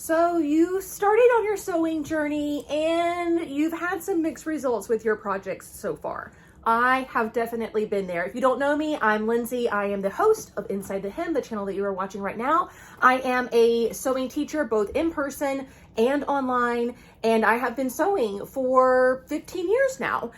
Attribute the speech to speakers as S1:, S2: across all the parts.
S1: So you started on your sewing journey and you've had some mixed results with your projects so far. I have definitely been there. If you don't know me, I'm Lindsay. I am the host of Inside the Hem, the channel that you are watching right now. I am a sewing teacher, both in person and online, and I have been sewing for 15 years now.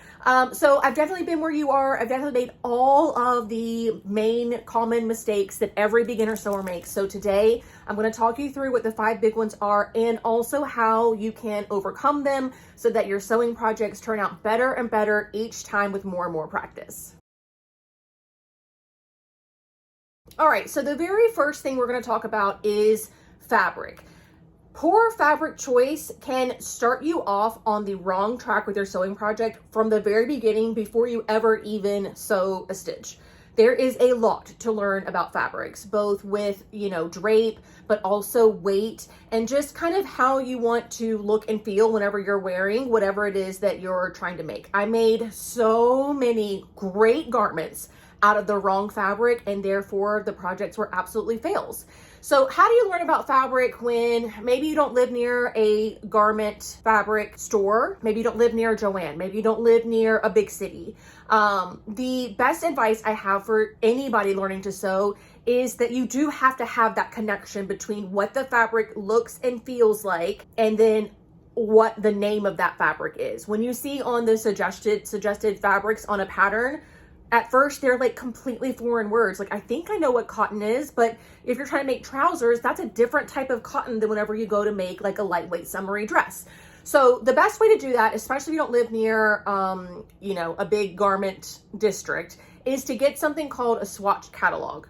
S1: So I've definitely been where you are. I've definitely made all of the main common mistakes that every beginner sewer makes. So today I'm going to talk you through what the 5 big ones are and also how you can overcome them so that your sewing projects turn out better and better each time with more and more practice. All right, so the very first thing we're going to talk about is fabric. Poor fabric choice can start you off on the wrong track with your sewing project from the very beginning before you ever even sew a stitch. There is a lot to learn about fabrics, both with, drape, but also weight and just kind of how you want to look and feel whenever you're wearing whatever it is that you're trying to make. I made so many great garments out of the wrong fabric, and therefore the projects were absolutely fails. So how do you learn about fabric when maybe you don't live near a garment fabric store? Maybe you don't live near Joann. Maybe you don't live near a big city. The best advice I have for anybody learning to sew is that you do have to have that connection between what the fabric looks and feels like and then what the name of that fabric is. When you see on the suggested fabrics on a pattern, at first, they're like completely foreign words. Like, I think I know what cotton is, but if you're trying to make trousers, that's a different type of cotton than whenever you go to make like a lightweight summery dress. So the best way to do that, especially if you don't live near, a big garment district, is to get something called a swatch catalog.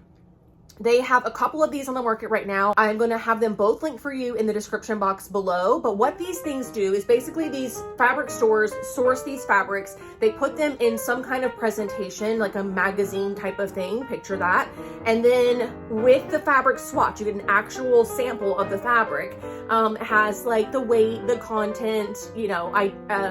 S1: They have a couple of these on the market right now. I'm going to have them both linked for you in the description box below. But what these things do is basically these fabric stores source these fabrics. They put them in some kind of presentation, like a magazine type of thing. Picture that. And then with the fabric swatch, you get an actual sample of the fabric. It has like the weight, the content,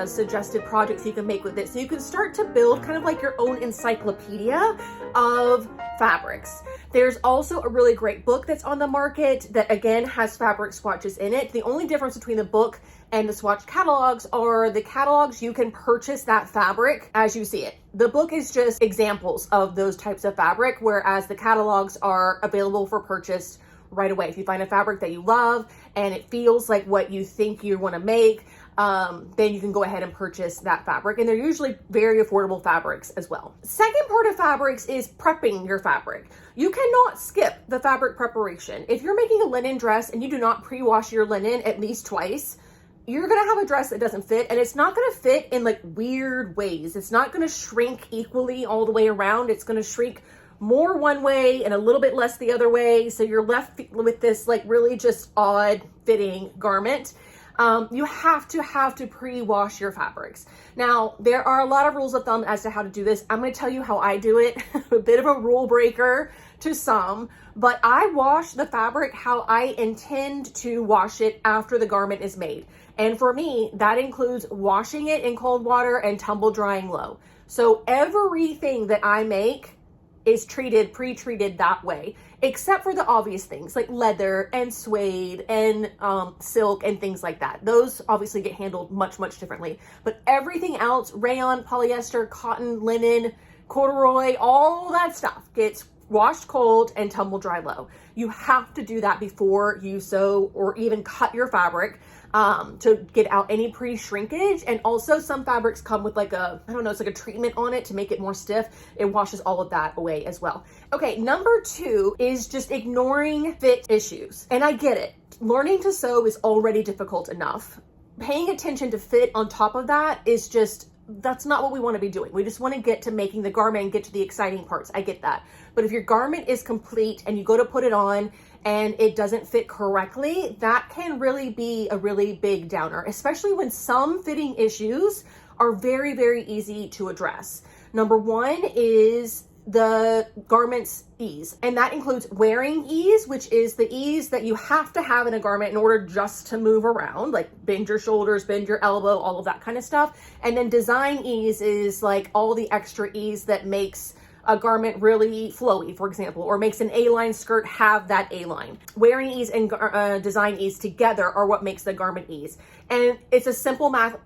S1: suggested projects you can make with it. So you can start to build kind of like your own encyclopedia of fabrics. There's also a really great book that's on the market that again has fabric swatches in it. The only difference between the book and the swatch catalogs are the catalogs, you can purchase that fabric as you see it. The book is just examples of those types of fabric, whereas the catalogs are available for purchase right away. If you find a fabric that you love and it feels like what you think you want to make, then you can go ahead and purchase that fabric. And they're usually very affordable fabrics as well. Second part of fabrics is prepping your fabric. You cannot skip the fabric preparation. If you're making a linen dress and you do not pre-wash your linen at least twice, you're going to have a dress that doesn't fit, and it's not going to fit in like weird ways. It's not going to shrink equally all the way around. It's going to shrink more one way and a little bit less the other way. So you're left with this like really just odd fitting garment. You have to pre-wash your fabrics. Now, there are a lot of rules of thumb as to how to do this. I'm going to tell you how I do it. A bit of a rule breaker to some, but I wash the fabric how I intend to wash it after the garment is made. And for me, that includes washing it in cold water and tumble drying low. So everything that I make is pre-treated that way, except for the obvious things like leather and suede and silk and things like that. Those obviously get handled much, much differently. But everything else, rayon, polyester, cotton, linen, corduroy, all that stuff gets washed cold and tumble dry low. You have to do that before you sew or even cut your fabric to get out any pre-shrinkage. And also some fabrics come with like it's like a treatment on it to make it more stiff. It washes all of that away as well. Okay, number 2 is just ignoring fit issues. And I get it. Learning to sew is already difficult enough. Paying attention to fit on top of that is that's not what we want to be doing. We just want to get to making the garment and get to the exciting parts. I get that. But if your garment is complete and you go to put it on and it doesn't fit correctly, that can really be a really big downer, especially when some fitting issues are very, very easy to address. Number 1 is the garment's ease, and that includes wearing ease, which is the ease that you have to have in a garment in order just to move around, like bend your shoulders, bend your elbow, all of that kind of stuff. And then design ease is like all the extra ease that makes a garment really flowy, for example, or makes an A-line skirt have that A-line. Wearing ease and design ease together are what makes the garment ease. And it's a simple math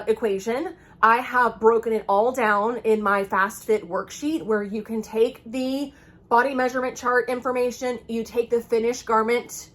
S1: equation. I have broken it all down in my Fast Fit worksheet, where you can take the body measurement chart information, you take the finished garment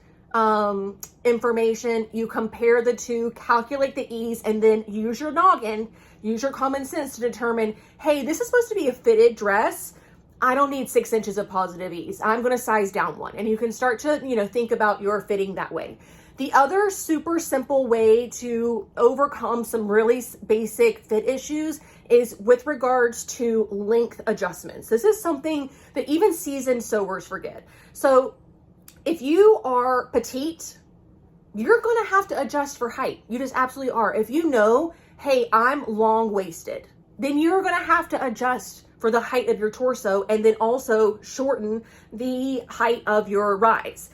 S1: information, you compare the two, calculate the ease, and then use your noggin, use your common sense to determine, hey, this is supposed to be a fitted dress. I don't need 6 inches of positive ease. I'm going to size down one. And you can start to, think about your fitting that way. The other super simple way to overcome some really basic fit issues is with regards to length adjustments. This is something that even seasoned sewers forget. So if you are petite, you're going to have to adjust for height. You just absolutely are. If you know, hey, I'm long-waisted, then you're going to have to adjust for the height of your torso and then also shorten the height of your rise.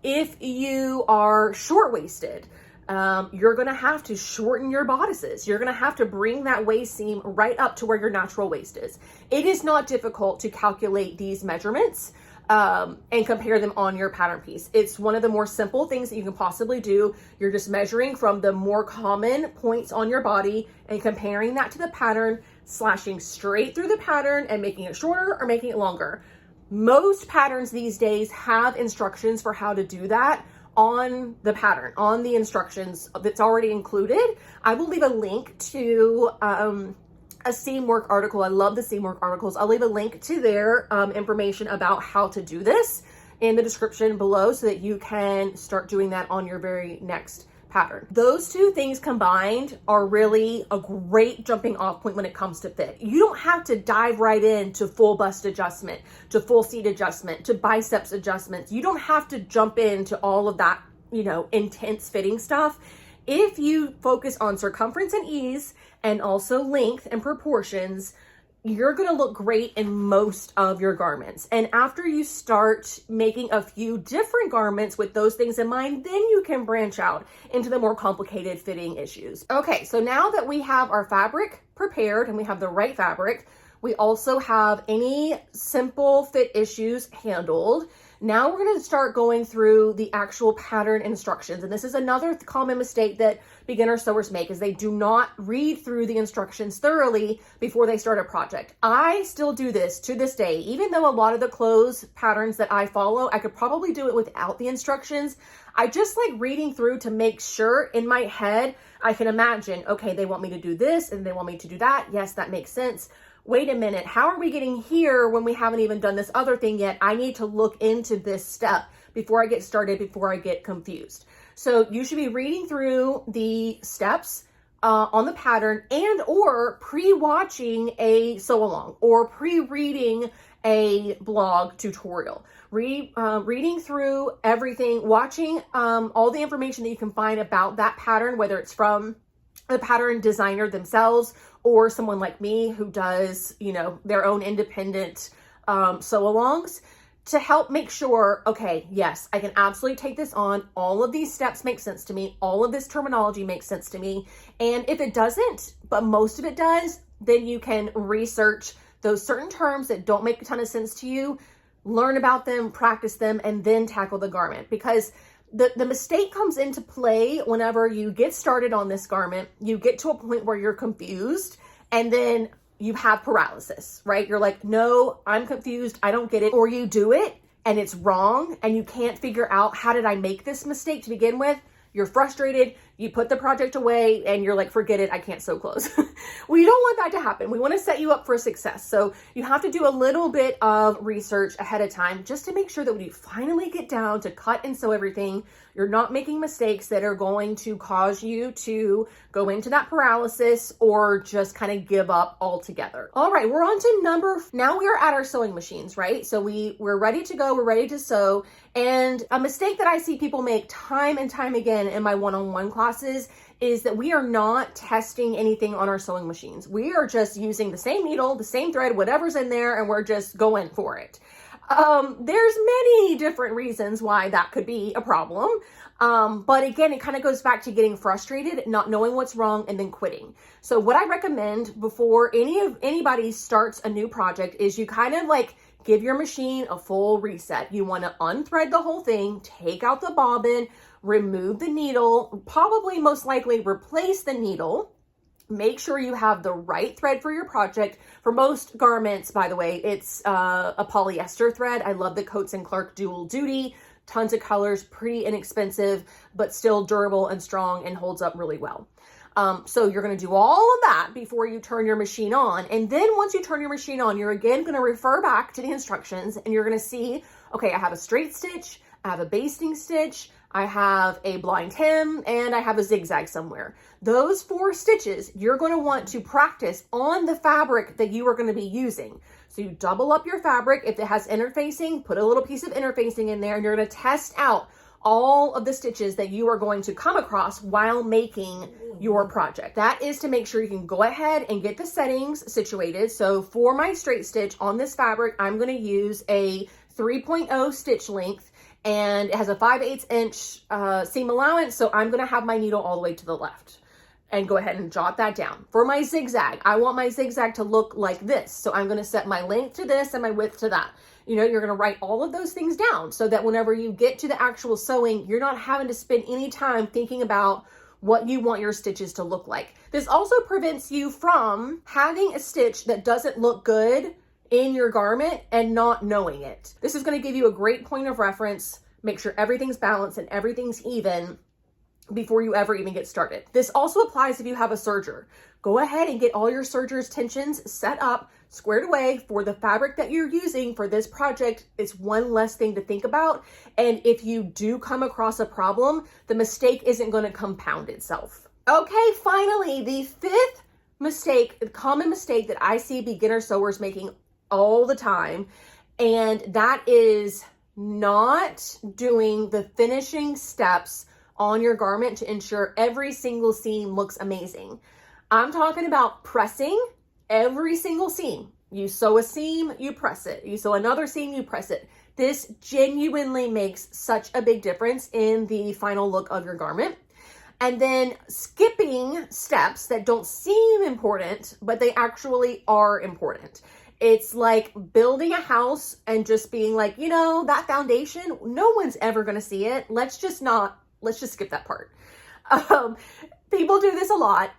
S1: If you are short-waisted, you're going to have to shorten your bodices. You're going to have to bring that waist seam right up to where your natural waist is. It is not difficult to calculate these measurements and compare them on your pattern piece. It's one of the more simple things that you can possibly do. You're just measuring from the more common points on your body and comparing that to the pattern, slashing straight through the pattern and making it shorter or making it longer. Most patterns these days have instructions for how to do that on the pattern, on the instructions that's already included. I will leave a link to a seam work article. I love the seam work articles. I'll leave a link to their information about how to do this in the description below so that you can start doing that on your very next pattern. Those two things combined are really a great jumping off point when it comes to fit. You don't have to dive right into full bust adjustment, to full seat adjustment, to biceps adjustments. You don't have to jump into all of that, intense fitting stuff. If you focus on circumference and ease and also length and proportions, you're going to look great in most of your garments. And after you start making a few different garments with those things in mind, then you can branch out into the more complicated fitting issues. Okay, so now that we have our fabric prepared and we have the right fabric, we also have any simple fit issues handled. Now we're going to start going through the actual pattern instructions. And this is another common mistake that beginner sewers make, is they do not read through the instructions thoroughly before they start a project. I still do this to this day. Even though a lot of the clothes patterns that I follow, I could probably do it without the instructions. I just like reading through to make sure in my head I can imagine, okay, they want me to do this and they want me to do that. Yes, that makes sense. Wait a minute, how are we getting here when we haven't even done this other thing yet? I need to look into this step before I get started, before I get confused. So you should be reading through the steps on the pattern and or pre-watching a sew along or pre-reading a blog tutorial. Reading through everything, watching all the information that you can find about that pattern, whether it's from the pattern designer themselves or someone like me who does, their own independent sew-alongs, to help make sure, okay, yes, I can absolutely take this on. All of these steps make sense to me. All of this terminology makes sense to me. And if it doesn't, but most of it does, then you can research those certain terms that don't make a ton of sense to you, learn about them, practice them, and then tackle the garment. Because the mistake comes into play whenever you get started on this garment, you get to a point where you're confused, and then you have paralysis, right? You're like, no, I'm confused. I don't get it. Or you do it and it's wrong and you can't figure out, how did I make this mistake to begin with? You're frustrated. You put the project away and you're like, forget it. I can't sew clothes. We don't want that to happen. We want to set you up for success. So you have to do a little bit of research ahead of time just to make sure that when you finally get down to cut and sew everything, you're not making mistakes that are going to cause you to go into that paralysis or just kind of give up altogether. All right, we're on to now we are at our sewing machines, right? So we're ready to go, we're ready to sew. And a mistake that I see people make time and time again in my one-on-one classes is that we are not testing anything on our sewing machines. We are just using the same needle, the same thread, whatever's in there, and we're just going for it. There's many different reasons why that could be a problem. But again, it kind of goes back to getting frustrated, not knowing what's wrong, and then quitting. So what I recommend before anybody starts a new project is you kind of like give your machine a full reset. You want to unthread the whole thing, take out the bobbin, remove the needle, probably most likely replace the needle. Make sure you have the right thread for your project. For most garments, by the way, it's a polyester thread. I love the Coats & Clark Dual Duty. Tons of colors, pretty inexpensive, but still durable and strong and holds up really well. So you're going to do all of that before you turn your machine on. And then once you turn your machine on, you're again going to refer back to the instructions and you're going to see, okay, I have a straight stitch, I have a basting stitch, I have a blind hem, and I have a zigzag somewhere. Those 4 stitches, you're going to want to practice on the fabric that you are going to be using. So you double up your fabric. If it has interfacing, put a little piece of interfacing in there, and you're going to test out all of the stitches that you are going to come across while making your project. That is to make sure you can go ahead and get the settings situated. So for my straight stitch on this fabric, I'm going to use a 3.0 stitch length, and it has a 5/8 inch seam allowance. So I'm going to have my needle all the way to the left. And go ahead and jot that down. For my zigzag, I want my zigzag to look like this. So I'm going to set my length to this and my width to that. You know, you're going to write all of those things down so that whenever you get to the actual sewing, you're not having to spend any time thinking about what you want your stitches to look like. This also prevents you from having a stitch that doesn't look good in your garment and not knowing it. This is going to give you a great point of reference. Make sure everything's balanced and everything's even before you ever even get started. This also applies if you have a serger. Go ahead and get all your serger's tensions set up, squared away for the fabric that you're using for this project. It's one less thing to think about. And if you do come across a problem, the mistake isn't going to compound itself. Okay, finally, the 5th mistake, the common mistake that I see beginner sewers making all the time, and that is not doing the finishing steps on your garment to ensure every single seam looks amazing. I'm talking about pressing every single seam. You sew a seam, you press it. You sew another seam, you press it. This genuinely makes such a big difference in the final look of your garment. And then skipping steps that don't seem important, but they actually are important. It's like building a house and just being like, you know, that foundation, no one's ever going to see it. Let's just skip that part. People do this a lot.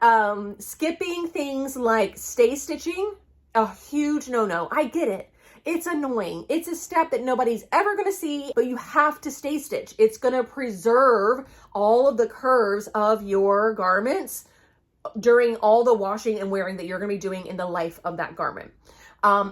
S1: Skipping things like stay stitching, a huge no-no. I get it. It's annoying. It's a step that nobody's ever going to see, but you have to stay stitch. It's going to preserve all of the curves of your garments during all the washing and wearing that you're going to be doing in the life of that garment.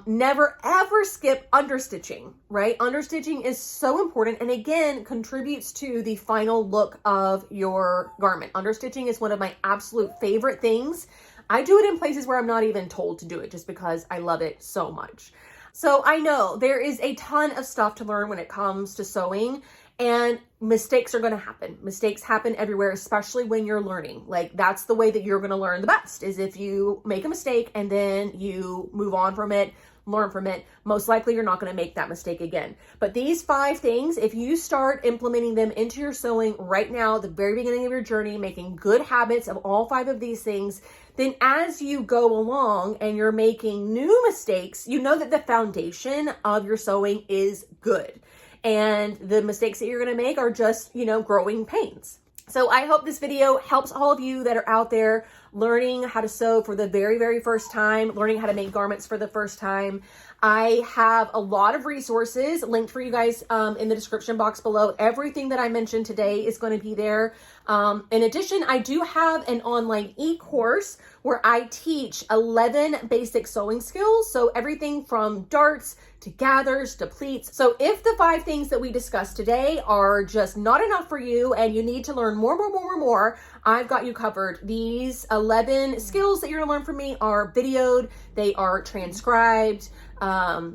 S1: Never ever skip understitching, right? Understitching is so important and again contributes to the final look of your garment. Understitching is one of my absolute favorite things. I do it in places where I'm not even told to do it just because I love it so much. So I know there is a ton of stuff to learn when it comes to sewing, and mistakes are going to happen. Mistakes happen everywhere, especially when you're learning. Like that's the way that you're going to learn the best, is if you make a mistake and then you move on from it, learn from it. Most likely you're not going to make that mistake again. But these 5 things, if you start implementing them into your sewing right now, the very beginning of your journey, making good habits of all 5 of these things, then as you go along and you're making new mistakes, you know that the foundation of your sewing is good. And the mistakes that you're going to make are just, you know, growing pains. So I hope this video helps all of you that are out there learning how to sew for the very, very first time, learning how to make garments for the first time. I have a lot of resources linked for you guys in the description box below. Everything that I mentioned today is going to be there. In addition, I do have an online e-course where I teach 11 basic sewing skills. So everything from darts to gathers to pleats. So if the 5 things that we discussed today are just not enough for you and you need to learn more, I've got you covered. These 11 skills that you're gonna learn from me are videoed, they are transcribed.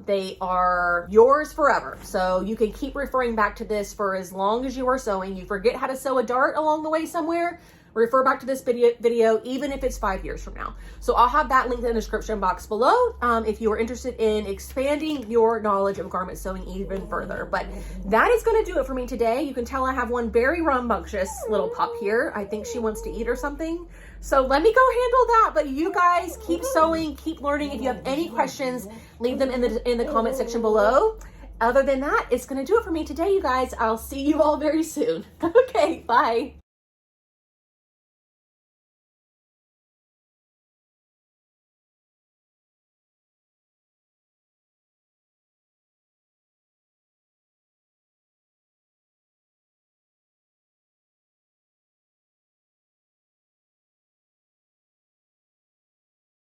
S1: They are yours forever. So you can keep referring back to this for as long as you are sewing. You forget how to sew a dart along the way somewhere, refer back to this video, even if it's 5 years from now. So I'll have that linked in the description box below if you are interested in expanding your knowledge of garment sewing even further. But that is going to do it for me today. You can tell I have one very rambunctious little pup here. I think she wants to eat or something. So let me go handle that. But you guys keep sewing, keep learning. If you have any questions, leave them in the comment section below. Other than that, it's going to do it for me today, you guys. I'll see you all very soon. Okay, bye.